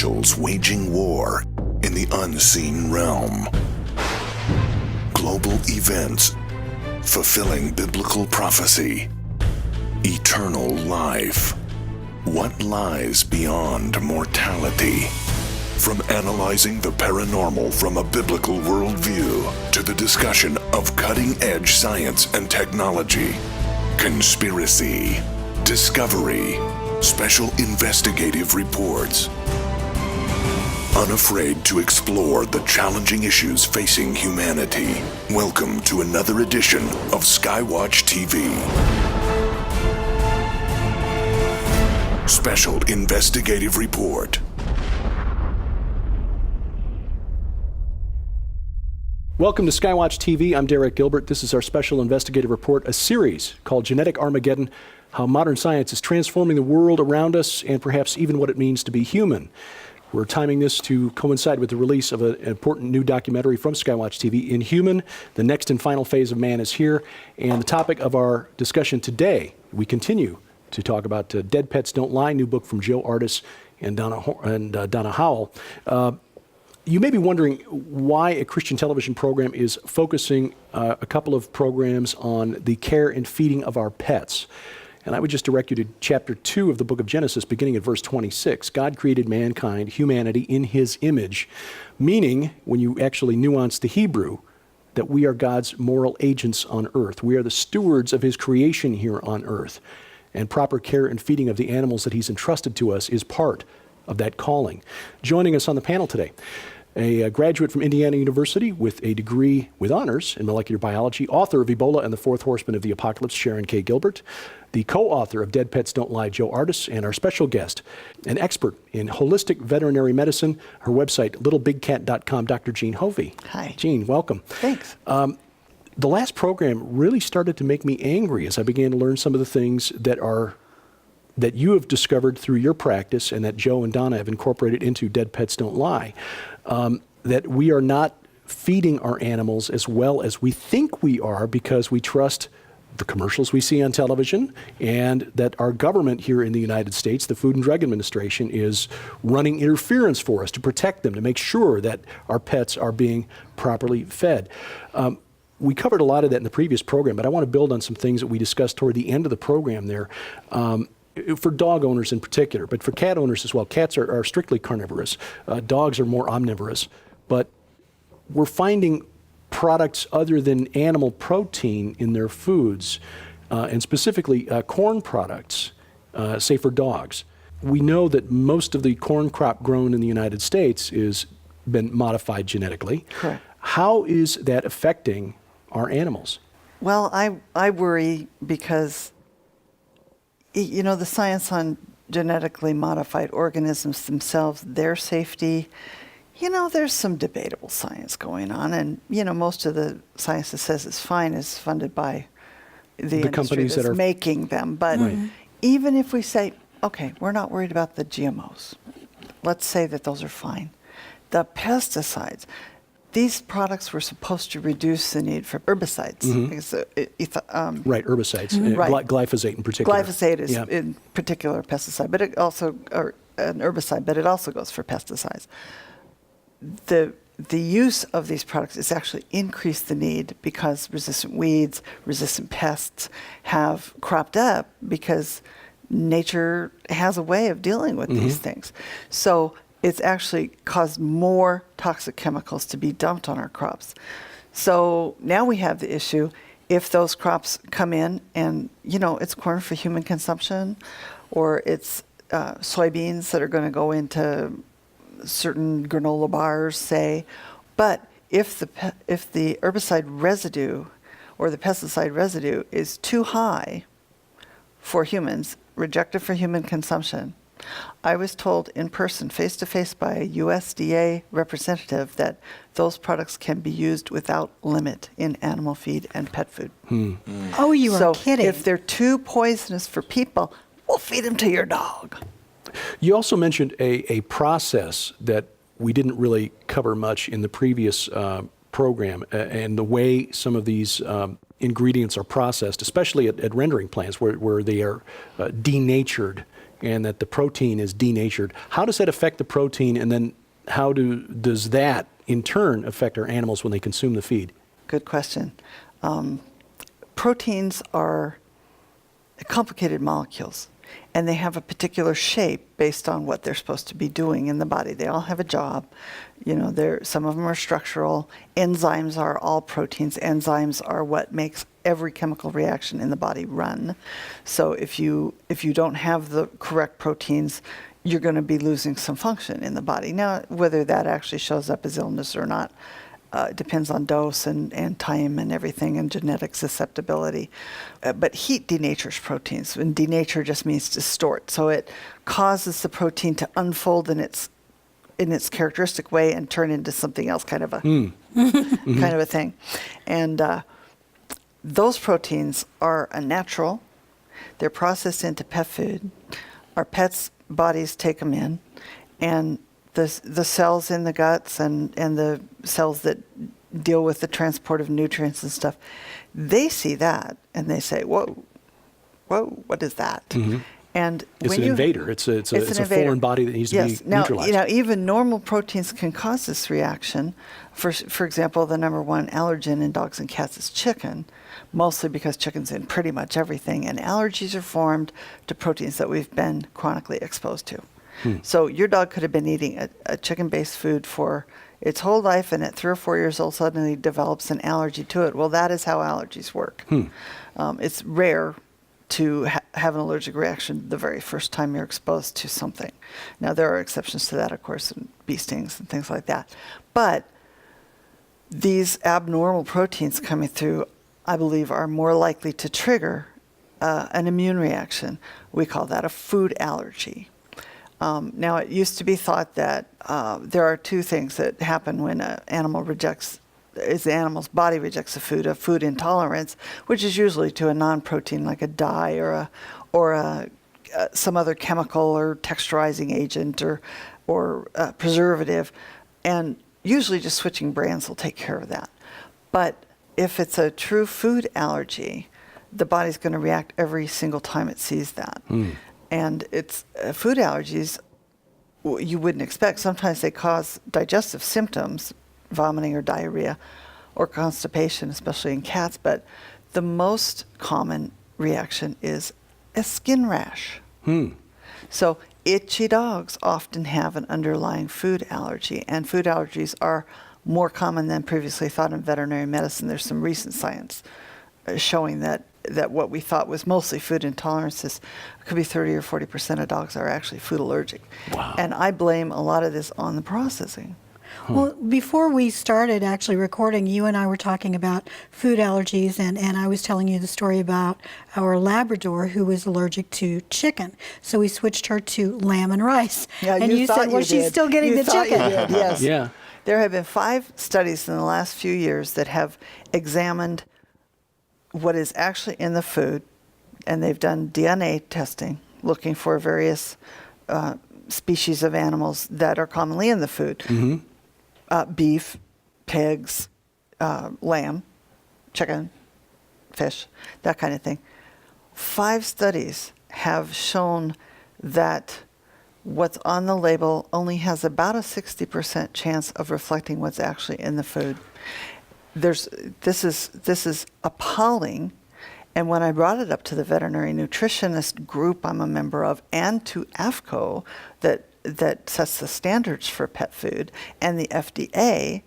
angels waging war in the unseen realm. Global events fulfilling biblical prophecy. Eternal life. What lies beyond mortality? From analyzing the paranormal from a biblical worldview to the discussion of cutting-edge science and technology. Conspiracy. Discovery. Special investigative reports. Unafraid to explore the challenging issues facing humanity. Welcome to another edition of SkyWatchTV. Special investigative report. Welcome to SkyWatchTV. I'm Derek Gilbert. This is our special investigative report, a series called Genetic Armageddon, how modern science is transforming the world around us and perhaps even what it means to be human. We're timing this to coincide with the release of an important new documentary from SkyWatchTV, Inhuman, the next and final phase of man is here. And the topic of our discussion today, we continue to talk about Dead Pets Don't Lie, new book from Joe Artis and Donna Howell. You may be wondering why a Christian television program is focusing a couple of programs on the care and feeding of our pets. And I would just direct you to chapter 2 of the book of Genesis, beginning at verse 26. God created mankind, humanity, in his image, meaning, when you actually nuance the Hebrew, that we are God's moral agents on earth. We are the stewards of his creation here on earth. And proper care and feeding of the animals that he's entrusted to us is part of that calling. Joining us on the panel today, a graduate from Indiana University with a degree with honors in molecular biology, author of Ebola and the Fourth Horseman of the Apocalypse, Sharon K. Gilbert, the co-author of Dead Pets Don't Lie, Joe Artis, and our special guest, an expert in holistic veterinary medicine, her website, littlebigcat.com, Dr. Jean Hofve. Hi. Jean, welcome. Thanks. The last program really started to make me angry as I began to learn some of the things that you have discovered through your practice and that Joe and Donna have incorporated into Dead Pets Don't Lie, that we are not feeding our animals as well as we think we are because we trust the commercials we see on television, and that our government here in the United States, the Food and Drug Administration, is running interference for us to protect them, to make sure that our pets are being properly fed. We covered a lot of that in the previous program, but I want to build on some things that we discussed toward the end of the program there. For dog owners in particular, but for cat owners as well. Cats are strictly carnivorous. Dogs are more omnivorous. But we're finding products other than animal protein in their foods, and specifically corn products, say for dogs. We know that most of the corn crop grown in the United States has been modified genetically. Correct. How is that affecting our animals? Well, I worry because, you know, the science on genetically modified organisms themselves, their safety, you know, there's some debatable science going on. And, you know, most of the science that says it's fine is funded by the industry companies that's that are making them. But even if we say, okay, we're not worried about the GMOs, let's say that those are fine. The pesticides, these products were supposed to reduce the need for herbicides. Because, Right, herbicides, Right. Glyphosate in particular. Glyphosate is in particular a pesticide, but it also, or an herbicide, but it also goes for pesticides. The use of these products has actually increased the need because resistant weeds, resistant pests have cropped up because nature has a way of dealing with these things. So it's actually caused more toxic chemicals to be dumped on our crops. So now we have the issue, if those crops come in and, you know, it's corn for human consumption, or it's soybeans that are going to go into certain granola bars, say, but if the herbicide residue or the pesticide residue is too high for humans, rejected for human consumption, I was told in person, face-to-face by a USDA representative that those products can be used without limit in animal feed and pet food. Oh, you are kidding. So if they're too poisonous for people, we'll feed them to your dog. You also mentioned a process that we didn't really cover much in the previous program, and the way some of these ingredients are processed, especially at rendering plants where they are denatured and that the protein is denatured. How does that affect the protein, and then how does that in turn affect our animals when they consume the feed? Good question. Proteins are complicated molecules, and they have a particular shape based on what they're supposed to be doing in the body. They all have a job. You know, some of them are structural. Enzymes are all proteins. Enzymes are what makes every chemical reaction in the body run. So if you don't have the correct proteins, you're going to be losing some function in the body. Now, whether that actually shows up as illness or not depends on dose and time and everything, and genetic susceptibility. But heat denatures proteins, and denature just means distort. So it causes the protein to unfold in its characteristic way and turn into something else, kind of a kind of a thing. And those proteins are unnatural. They're processed into pet food. Our pets' bodies take them in, and the cells in the guts and the cells that deal with the transport of nutrients and stuff, they see that and they say, whoa, what is that? Mm-hmm. And it's an invader. It's a foreign body that needs to be neutralized. Now, even normal proteins can cause this reaction. For example, the number one allergen in dogs and cats is chicken, mostly because chicken's in pretty much everything, and allergies are formed to proteins that we've been chronically exposed to. So your dog could have been eating a chicken-based food for its whole life, and at 3 or 4 years old suddenly develops an allergy to it. Well, that is how allergies work. It's rare to have an allergic reaction the very first time you're exposed to something. Now, there are exceptions to that, of course, and bee stings and things like that. But these abnormal proteins coming through, I believe, are more likely to trigger an immune reaction. We call that a food allergy. Now, it used to be thought that there are two things that happen when an animal the animal's body rejects a food intolerance, which is usually to a non-protein like a dye or some other chemical or texturizing agent or preservative, and usually just switching brands will take care of that. But if it's a true food allergy, the body's going to react every single time it sees that. And it's food allergies you wouldn't expect. Sometimes they cause digestive symptoms, vomiting or diarrhea or constipation, especially in cats. But the most common reaction is a skin rash. So itchy dogs often have an underlying food allergy, and food allergies are more common than previously thought in veterinary medicine. There's some recent science showing that what we thought was mostly food intolerances could be 30 or 40% of dogs are actually food allergic. Wow. And I blame a lot of this on the processing. Well, before we started actually recording, you and I were talking about food allergies, and I was telling you the story about our Labrador who was allergic to chicken. So we switched her to lamb and rice. Yeah, and you said, well, she's still getting the chicken. You did, yes. Yeah. There have been 5 studies in the last few years that have examined what is actually in the food, and they've done DNA testing looking for various species of animals that are commonly in the food. Beef, pigs, lamb, chicken, fish, that kind of thing. 5 studies have shown that what's on the label only has about a 60% chance of reflecting what's actually in the food. This is appalling, and when I brought it up to the veterinary nutritionist group I'm a member of, and to AFCO that sets the standards for pet food, and the FDA,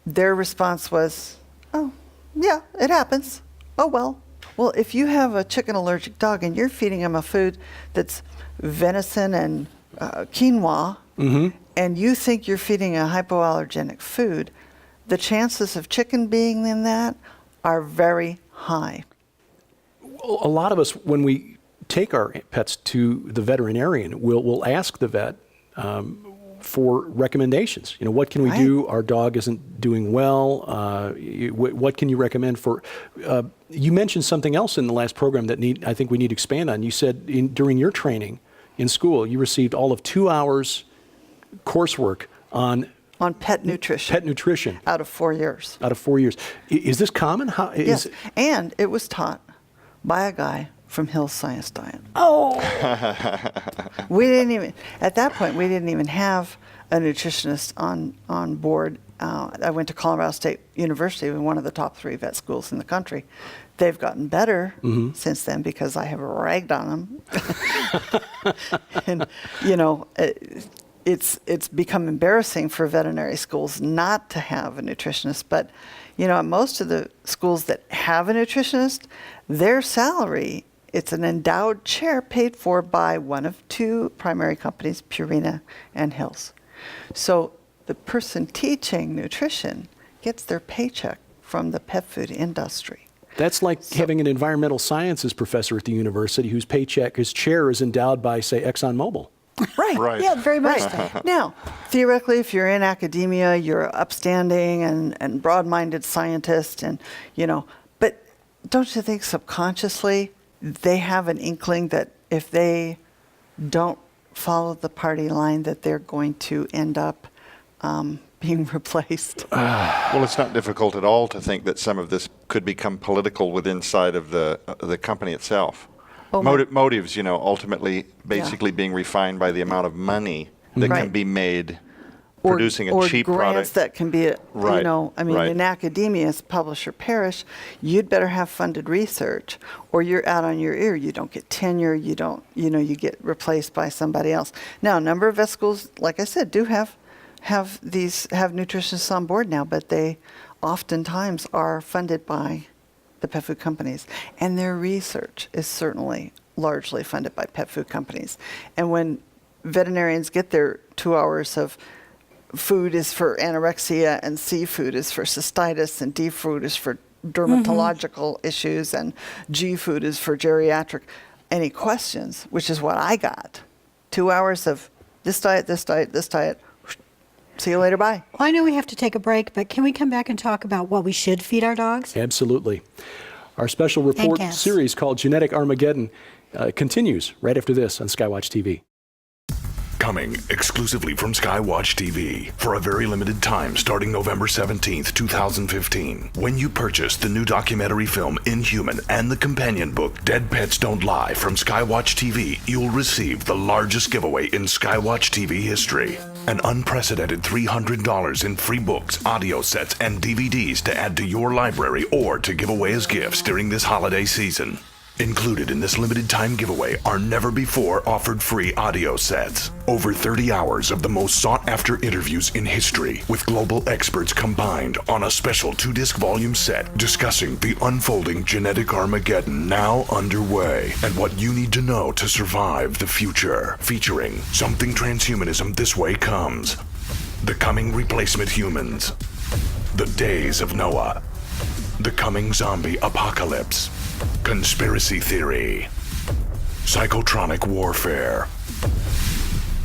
their response was, "Oh, yeah, it happens. Oh well." Well, if you have a chicken allergic dog and you're feeding him a food that's venison and quinoa, and you think you're feeding a hypoallergenic food, the chances of chicken being in that are very high. A lot of us, when we take our pets to the veterinarian, we'll ask the vet for recommendations. You know, what can we do? Our dog isn't doing well. What can you recommend for? You mentioned something else in the last program that I think we need to expand on. You said during your training in school, you received all of 2 hours coursework on pet nutrition. Pet nutrition. Out of 4 years. Out of 4 years. Is this common? Yes, and it was taught by a guy from Hill's Science Diet. Oh, At that point, we didn't even have a nutritionist on board. I went to Colorado State University, one of the top 3 vet schools in the country. They've gotten better since then because I have ragged on them. And, it's become embarrassing for veterinary schools not to have a nutritionist. But, at most of the schools that have a nutritionist, their salary, it's an endowed chair paid for by one of 2 primary companies, Purina and Hills. So the person teaching nutrition gets their paycheck from the pet food industry. That's like having an environmental sciences professor at the university whose chair is endowed by, say, ExxonMobil. Right. yeah, very much so. Now, theoretically, if you're in academia, you're an upstanding and broad-minded scientist, but don't you think subconsciously they have an inkling that if they don't follow the party line that they're going to end up being replaced? Well, it's not difficult at all to think that some of this could become political inside of the company itself. Motives, ultimately basically being refined by the amount of money that can be made producing a cheap or grants product. that can be, Right. in academia, as publish or perish, you'd better have funded research, or you're out on your ear. You don't get tenure. You don't, you get replaced by somebody else. Now, a number of vet schools, like I said, do have nutritionists on board now, but they oftentimes are funded by the pet food companies, and their research is certainly largely funded by pet food companies. And when veterinarians get their 2 hours of food is for anorexia, and seafood is for cystitis, and D food is for dermatological issues, and G food is for geriatric, any questions, which is what I got. 2 hours of this diet, this diet, this diet. See you later, bye. Well, I know we have to take a break, but can we come back and talk about what we should feed our dogs? Absolutely. Our special report series called Genetic Armageddon continues right after this on SkyWatch TV. Coming exclusively from SkyWatch TV for a very limited time starting November 17th, 2015. When you purchase the new documentary film Inhuman and the companion book Dead Pets Don't Lie from SkyWatch TV, you'll receive the largest giveaway in SkyWatch TV history. An unprecedented $300 in free books, audio sets, and DVDs to add to your library or to give away as gifts during this holiday season. Included in this limited time giveaway are never before offered free audio sets. Over 30 hours of the most sought after interviews in history with global experts combined on a special 2-disc volume set discussing the unfolding genetic Armageddon now underway and what you need to know to survive the future. Featuring Something Transhumanism This Way Comes, The Coming Replacement Humans, The Days of Noah, The Coming Zombie Apocalypse, Conspiracy Theory, Psychotronic Warfare.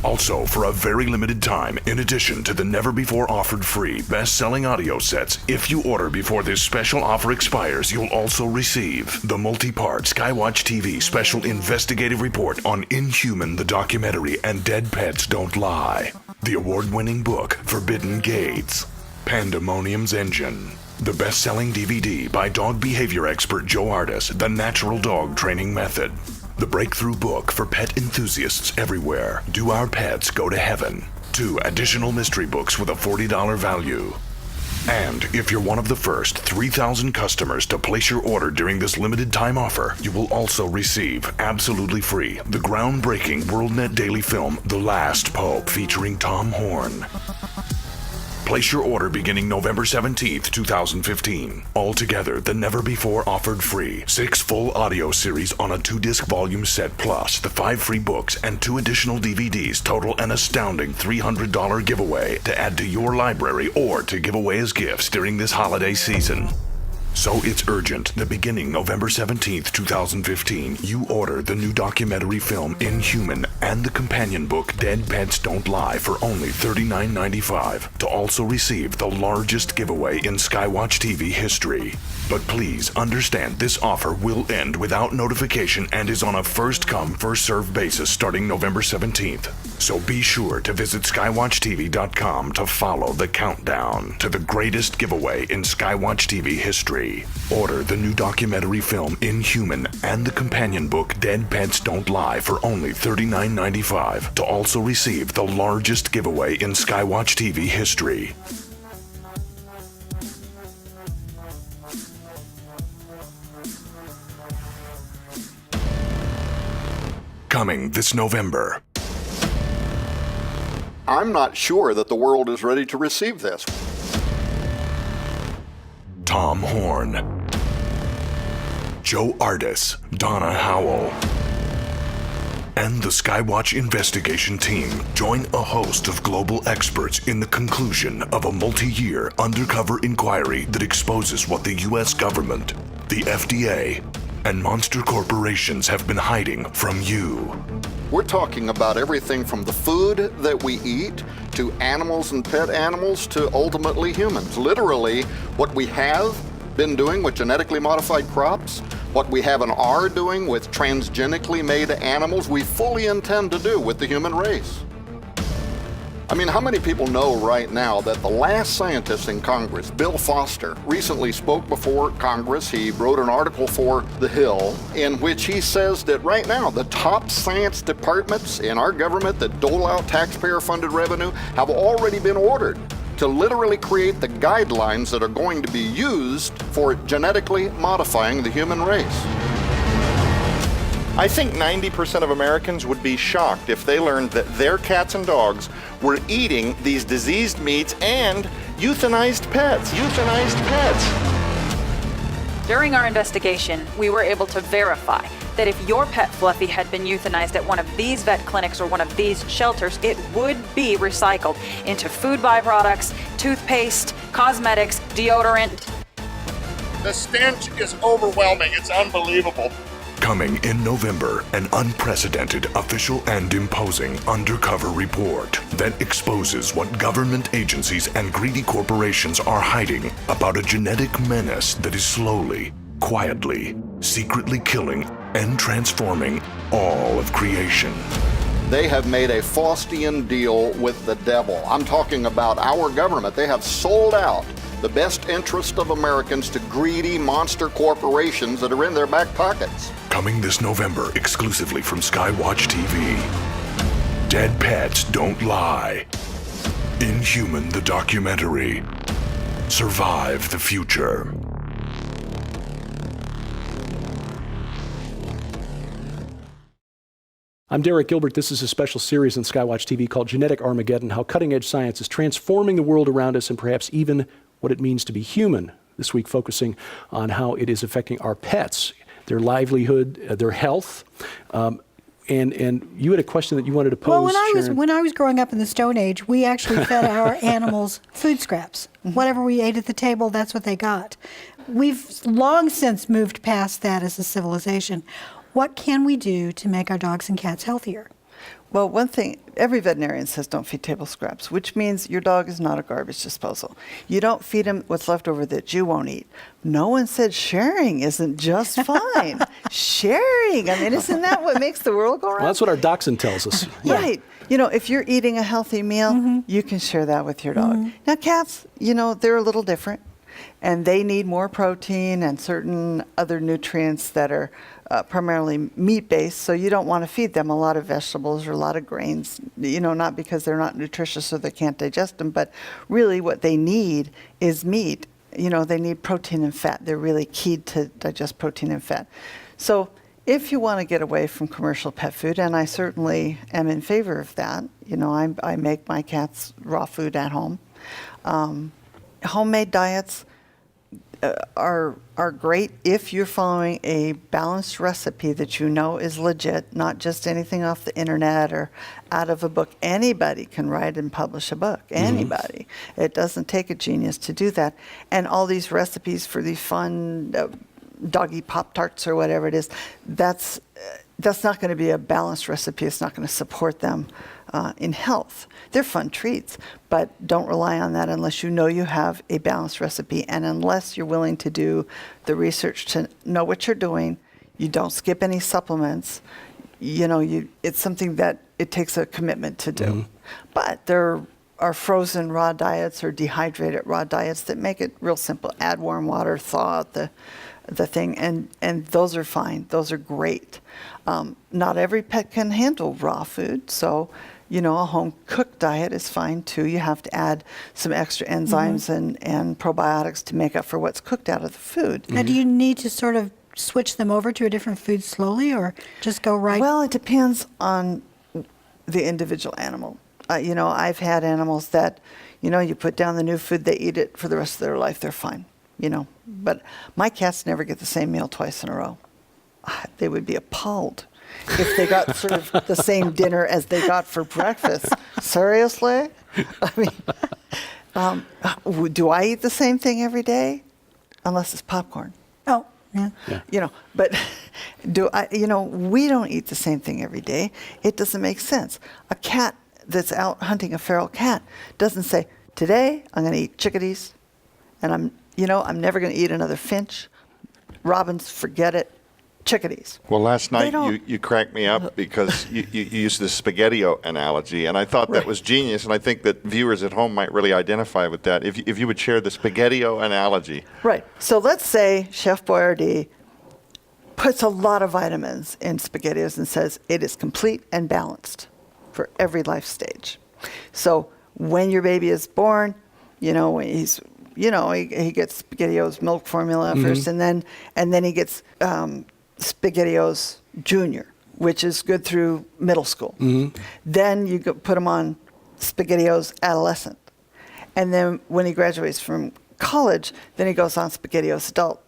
Also, for a very limited time, in addition to the never-before-offered free best-selling audio sets, if you order before this special offer expires, you'll also receive the multi-part SkyWatch TV special investigative report on Inhuman the documentary and Dead Pets Don't Lie, the award-winning book Forbidden Gates, Pandemonium's Engine, the best-selling DVD by dog behavior expert Joe Artis, The Natural Dog Training Method. The breakthrough book for pet enthusiasts everywhere, Do Our Pets Go to Heaven? 2 additional mystery books with a $40 value. And if you're one of the first 3,000 customers to place your order during this limited time offer, you will also receive, absolutely free, the groundbreaking WorldNet daily film, The Last Pope, featuring Tom Horn. Place your order beginning November 17th, 2015. Altogether, the never-before-offered free 6 full audio series on a 2-disc volume set plus the 5 free books and 2 additional DVDs total an astounding $300 giveaway to add to your library or to give away as gifts during this holiday season. So it's urgent that beginning November 17th, 2015, you order the new documentary film Inhuman and the companion book Dead Pets Don't Lie for only $39.95 to also receive the largest giveaway in SkyWatch TV history. But please understand this offer will end without notification and is on a first-come, first-served basis starting November 17th. So be sure to visit SkyWatchTV.com to follow the countdown to the greatest giveaway in SkyWatch TV history. documentary. Order the new documentary film Inhuman and the companion book Dead Pets Don't Lie for only $39.95 to also receive the largest giveaway in SkyWatch TV history. Coming this November. I'm not sure that the world is ready to receive this. Tom Horn, Joe Ardis, Donna Howell, and the SkyWatch investigation team join a host of global experts in the conclusion of a multi-year undercover inquiry that exposes what the U.S. government, the FDA, and monster corporations have been hiding from you. We're talking about everything from the food that we eat to animals and pet animals to ultimately humans. Literally, what we have been doing with genetically modified crops, what we have and are doing with transgenically made animals, we fully intend to do with the human race. I mean, how many people know right now that the last scientist in Congress, Bill Foster, recently spoke before Congress. He wrote an article for The Hill in which he says that right now the top science departments in our government that dole out taxpayer-funded revenue have already been ordered to literally create the guidelines that are going to be used for genetically modifying the human race. I think 90% of Americans would be shocked if they learned that their cats and dogs were eating these diseased meats and euthanized pets. During our investigation, we were able to verify that if your pet Fluffy had been euthanized at one of these vet clinics or one of these shelters, it would be recycled into food byproducts, toothpaste, cosmetics, deodorant. The stench is overwhelming. It's unbelievable. Coming in November, an unprecedented, official, and imposing undercover report that exposes what government agencies and greedy corporations are hiding about a genetic menace that is slowly, quietly, secretly killing and transforming all of creation. They have made a Faustian deal with the devil. I'm talking about our government. They have sold out the best interest of Americans to greedy monster corporations that are in their back pockets. Coming this November exclusively from SkyWatch TV. Dead Pets Don't Lie. Inhuman the documentary. Survive the future. I'm Derek Gilbert. This is a special series on SkyWatch TV called Genetic Armageddon, how cutting-edge science is transforming the world around us and perhaps even what it means to be human. This week focusing on how it is affecting our pets, their livelihood, their health. And you had a question that you wanted to pose, Well, Sharon. when I was growing up in the Stone Age, we actually fed our animals food scraps. Whatever we ate at the table, that's what they got. We've long since moved past that as a civilization. What can we do to make our dogs and cats healthier? Well, one thing, every veterinarian says don't feed table scraps, which means your dog is not a garbage disposal. You don't feed him what's left over that you won't eat. No one said sharing isn't just fine. Sharing, I mean, isn't that what makes the world go round? Well, that's what our dachshund tells us. Right. You know, if you're eating a healthy meal, you can share that with your dog. Now, cats, you know, they're a little different, and they need more protein and certain other nutrients that are primarily meat-based, so you don't want to feed them a lot of vegetables or a lot of grains, you know, not because they're not nutritious or they can't digest them, but really what they need is meat. You know, they need protein and fat. They're really keyed to digest protein and fat. So if you want to get away from commercial pet food, and I certainly am in favor of that, you know, I make my cats raw food at home. Homemade diets are great if you're following a balanced recipe that you know is legit, not just anything off the internet or out of a book. Anybody can write and publish a book. Anybody. It doesn't take a genius to do that. And all these recipes for these fun doggy Pop-Tarts or whatever it is, that's not going to be a balanced recipe. It's not going to support them in health. They're fun treats, but don't rely on that unless you know you have a balanced recipe and unless you're willing to do the research to know what you're doing. You don't skip any supplements. You know, it's something that it takes a commitment to do. But there are are frozen raw diets or dehydrated raw diets that make it real simple. Add warm water, thaw out the thing, and those are fine. Those are great. Not every pet can handle raw food, so a home cooked diet is fine too. You have to add some extra enzymes and probiotics to make up for what's cooked out of the food. Now, do you need to sort of switch them over to a different food slowly, or just go right? Well, it depends on the individual animal. I've had animals that, you put down the new food, they eat it for the rest of their life, they're fine, But my cats never get the same meal twice in a row. They would be appalled if they got sort of the same dinner as they got for breakfast. Seriously? I mean, do I eat the same thing every day? Unless it's popcorn. Oh, yeah. But we don't eat the same thing every day. It doesn't make sense. A cat that's out hunting a feral cat doesn't say, today I'm going to eat chickadees, and I'm never going to eat another finch. Robins, forget it. Chickadees. Well, last night you cracked me up because you used the spaghetti-o analogy, and I thought that was genius, and I think that viewers at home might really identify with that. If you would share the spaghetti-o analogy. Right. So let's say Chef Boyardee puts a lot of vitamins in SpaghettiOs and says it is complete and balanced for every life stage. So when your baby is born, when he's he gets SpaghettiOs milk formula first, and then he gets SpaghettiOs Junior, which is good through middle school. Then you put him on SpaghettiOs Adolescent, and then when he graduates from college, then he goes on SpaghettiOs Adult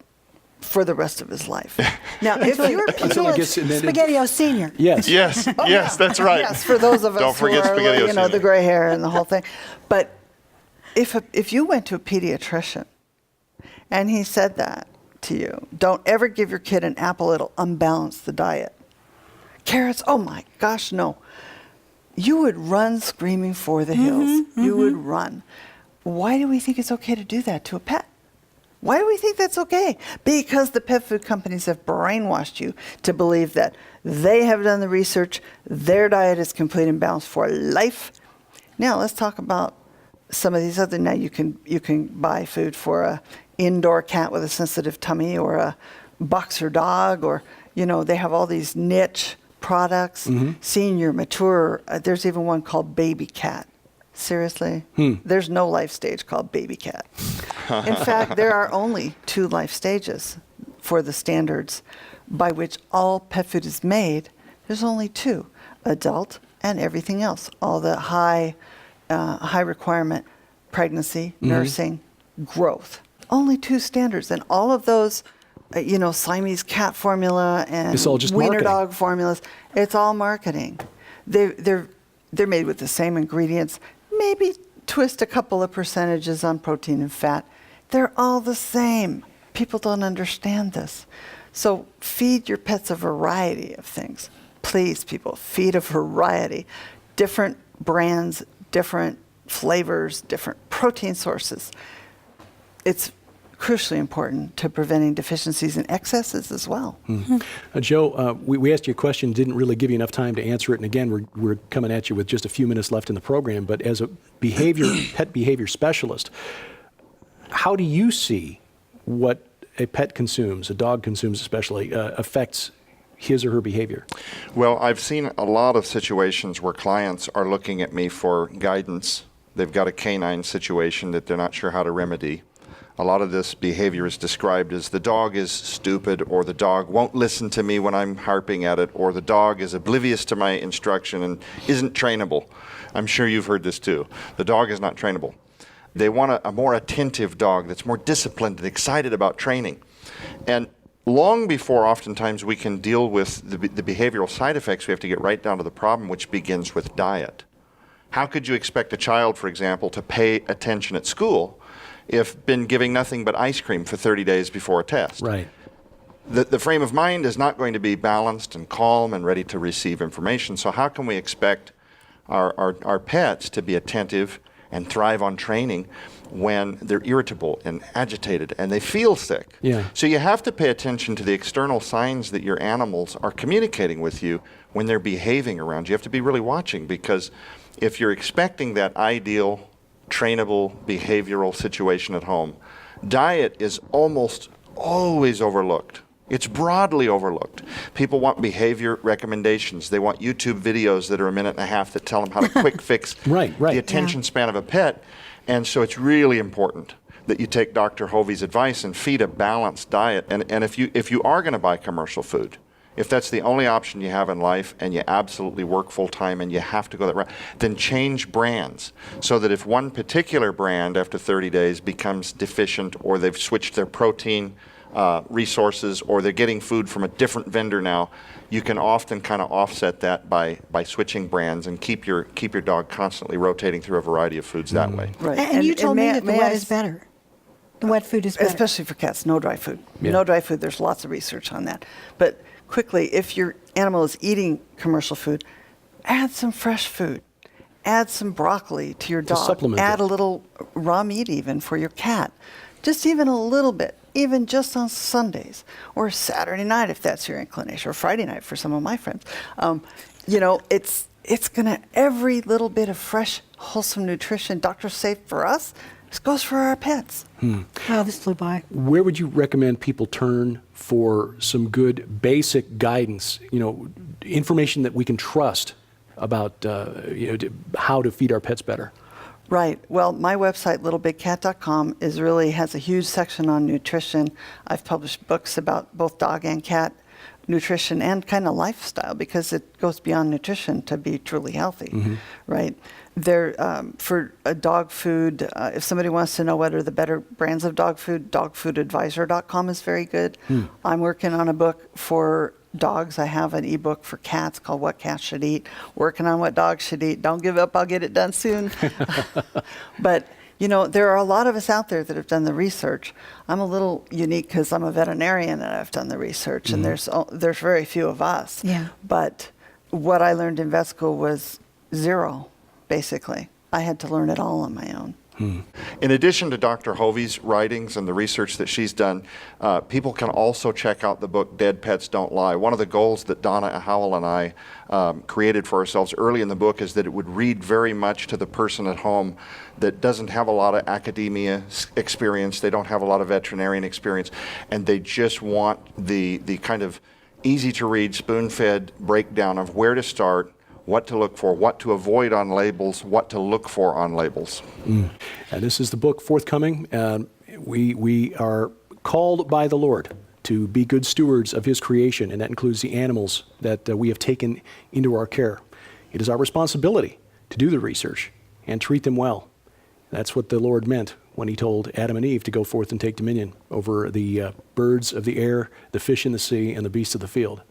for the rest of his life. Now, if you're SpaghettiOs Senior. Yes. Yes. Yes, that's right. Yes, for those of us Don't forget who are, SpaghettiOs Senior. the gray hair and the whole thing. But if you went to a pediatrician and he said that to you, don't ever give your kid an apple, it'll unbalance the diet. Carrots, oh my gosh, no. You would run screaming for the hills. You would run. Why do we think it's okay to do that to a pet? Why do we think that's okay? Because the pet food companies have brainwashed you to believe that they have done the research, their diet is complete and balanced for life. Now let's talk about some of these other. Now you can buy food for a indoor cat with a sensitive tummy, or a boxer dog, or they have all these niche products. Senior, mature. There's even one called baby cat. Seriously? There's no life stage called baby cat. In fact, there are only 2 life stages for the standards by which all pet food is made. There's only 2, adult and everything else. All the high requirement, pregnancy, nursing, growth. Only 2 standards, and all of those, Siamese cat formula and It's all just wiener marketing. dog formulas. It's all marketing. They're made with the same ingredients. Maybe twist a couple of percentages on protein and fat. They're all the same. People don't understand this. So feed your pets a variety of things. Please, people, feed a variety. Different brands, different flavors, different protein sources. It's crucially important to preventing deficiencies and excesses as well. Joe, we asked you a question, didn't really give you enough time to answer it, and again, we're coming at you with just a few minutes left in the program, but as a pet behavior specialist, how do you see what a pet consumes, a dog consumes especially, affects his or her behavior? Well, I've seen a lot of situations where clients are looking at me for guidance. They've got a canine situation that they're not sure how to remedy. A lot of this behavior is described as the dog is stupid, or the dog won't listen to me when I'm harping at it, or the dog is oblivious to my instruction and isn't trainable. I'm sure you've heard this too. The dog is not trainable. They want a more attentive dog that's more disciplined and excited about training. And long before oftentimes we can deal with the behavioral side effects, we have to get right down to the problem, which begins with diet. How could you expect a child, for example, to pay attention at school if been giving nothing but ice cream for 30 days before a test? Right. The frame of mind is not going to be balanced and calm and ready to receive information. So how can we expect our pets to be attentive and thrive on training when they're irritable and agitated and they feel sick. Yeah. So you have to pay attention to the external signs that your animals are communicating with you when they're behaving around you. You have to be really watching, because if you're expecting that ideal, trainable, behavioral situation at home, diet is almost always overlooked. It's broadly overlooked. People want behavior recommendations. They want YouTube videos that are a minute and a half that tell them how to quick fix Right. the attention span of a pet. And so it's really important that you take Dr. Hofve's advice and feed a balanced diet. And if you are going to buy commercial food, if that's the only option you have in life and you absolutely work full time and you have to go that route, then change brands, so that if one particular brand after 30 days becomes deficient, or they've switched their protein resources, or they're getting food from a different vendor now, you can often kind of offset that by switching brands and keep your dog constantly rotating through a variety of foods that way. Right. And you told me that the wet is better. The wet food is better. Especially for cats, no dry food. Yeah. No dry food, there's lots of research on that. But quickly, if your animal is eating commercial food, add some fresh food. Add some broccoli to your dog. supplement Add it. a little raw meat even for your cat. Just even a little bit, even just on Sundays or Saturday night if that's your inclination, or Friday night for some of my friends. It's gonna, every little bit of fresh, wholesome nutrition, doctors say for us, this goes for our pets. Oh, this flew by. Where would you recommend people turn for some good basic guidance, information that we can trust about how to feed our pets better? Right. Well, my website, littlebigcat.com, has a huge section on nutrition. I've published books about both dog and cat nutrition and kind of lifestyle, because it goes beyond nutrition to be truly healthy, right? There, for dog food, if somebody wants to know what are the better brands of dog food, dogfoodadvisor.com is very good. I'm working on a book for dogs. I have an ebook for cats called What Cats Should Eat. Working on what dogs should eat. Don't give up. I'll get it done soon. But, there are a lot of us out there that have done the research. I'm a little unique because I'm a veterinarian and I've done the research, and there's very few of us. Yeah. But what I learned in vet school was zero, basically. I had to learn it all on my own. In addition to Dr. Hofve's writings and the research that she's done, people can also check out the book Dead Pets Don't Lie. One of the goals that Donna Howell and I created for ourselves early in the book is that it would read very much to the person at home that doesn't have a lot of academia experience, they don't have a lot of veterinarian experience, and they just want the kind of easy to read, spoon-fed breakdown of where to start, what to look for, what to avoid on labels, what to look for on labels. And this is the book forthcoming. We are called by the Lord to be good stewards of His creation, and that includes the animals that we have taken into our care. It is our responsibility to do the research and treat them well. That's what the Lord meant when He told Adam and Eve to go forth and take dominion over the birds of the air, the fish in the sea, and the beasts of the field.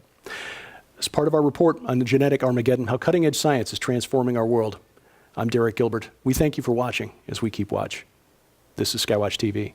As part of our report on the genetic Armageddon, how cutting-edge science is transforming our world, I'm Derek Gilbert. We thank you for watching as we keep watch. This is SkyWatch TV.